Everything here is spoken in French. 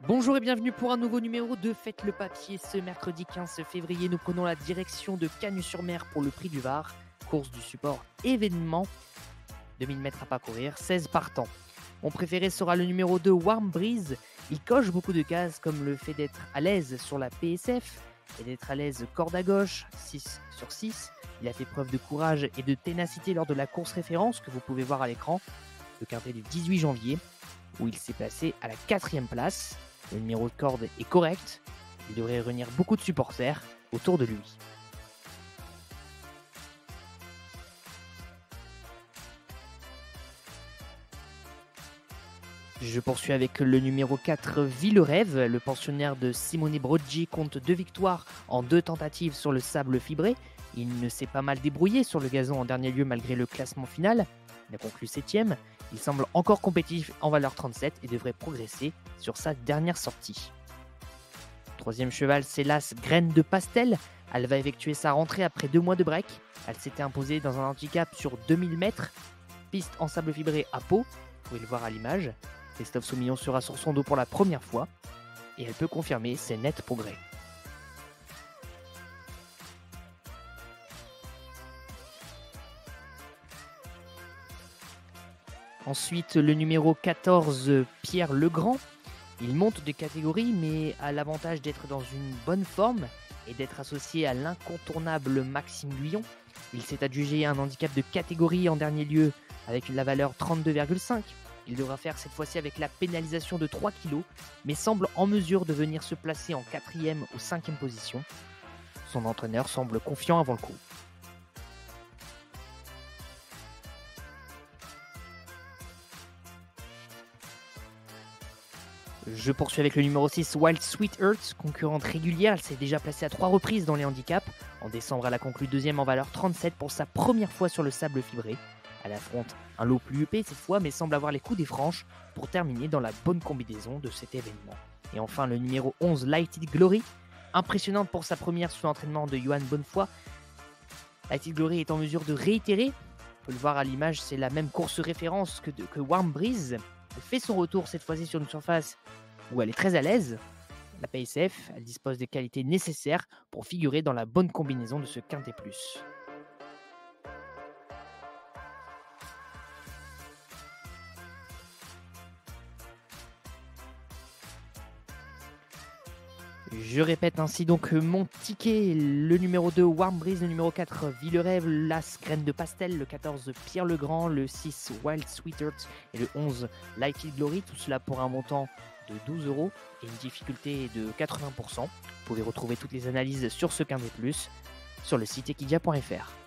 Bonjour et bienvenue pour un nouveau numéro de Faites le papier. Ce mercredi 15 février, nous prenons la direction de Cagnes-sur-Mer pour le Prix du Var, course du support événement, 2000 mètres à parcourir, 16 partants. Mon préféré sera le numéro 2, Warm Breeze. Il coche beaucoup de cases comme le fait d'être à l'aise sur la PSF et d'être à l'aise corde à gauche, 6 sur 6. Il a fait preuve de courage et de ténacité lors de la course référence que vous pouvez voir à l'écran, le quintet du 18 janvier, où il s'est placé à la 4e place. Le numéro de corde est correct. Il devrait réunir beaucoup de supporters autour de lui. Je poursuis avec le numéro 4, Villerève. Le pensionnaire de Simone Broggi compte 2 victoires en 2 tentatives sur le sable fibré. Il ne s'est pas mal débrouillé sur le gazon en dernier lieu malgré le classement final. Il a conclu 7e. Il semble encore compétitif en valeur 37 et devrait progresser sur sa dernière sortie. Troisième cheval, c'est l'As Graine de Pastel. Elle va effectuer sa rentrée après 2 mois de break. Elle s'était imposée dans un handicap sur 2000 mètres. Piste en sable fibré à Pau. Vous pouvez le voir à l'image. Christophe Soumillon sera sur son dos pour la première fois. Et elle peut confirmer ses nets progrès. Ensuite, le numéro 14, Pierre Legrand. Il monte de catégorie, mais a l'avantage d'être dans une bonne forme et d'être associé à l'incontournable Maxime Guyon. Il s'est adjugé un handicap de catégorie en dernier lieu avec la valeur 32,5. Il devra faire cette fois-ci avec la pénalisation de 3 kg, mais semble en mesure de venir se placer en 4e ou 5e position. Son entraîneur semble confiant avant le coup. Je poursuis avec le numéro 6, Wild Sweet Earth, concurrente régulière. Elle s'est déjà placée à 3 reprises dans les handicaps. En décembre, elle a conclu 2e en valeur 37 pour sa première fois sur le sable fibré. Elle affronte un lot plus épais cette fois, mais semble avoir les coups des franches pour terminer dans la bonne combinaison de cet événement. Et enfin, le numéro 11, Lighted Glory. Impressionnante pour sa première sous l'entraînement de Johan Bonnefoy. Lighted Glory est en mesure de réitérer. On peut le voir à l'image, c'est la même course référence que Warm Breeze. Elle fait son retour cette fois-ci sur une surface où elle est très à l'aise. La PSF, elle dispose des qualités nécessaires pour figurer dans la bonne combinaison de ce Quintet Plus. Je répète ainsi donc mon ticket, le numéro 2 Warm Breeze, le numéro 4 Villerève, l'As Graine de Pastel, le 14 Pierre Legrand, le 6 Wild Sweet Earth et le 11 Lighted Glory, tout cela pour un montant de 12 € et une difficulté de 80%. Vous pouvez retrouver toutes les analyses sur ce Quintet Plus sur le site equidia.fr.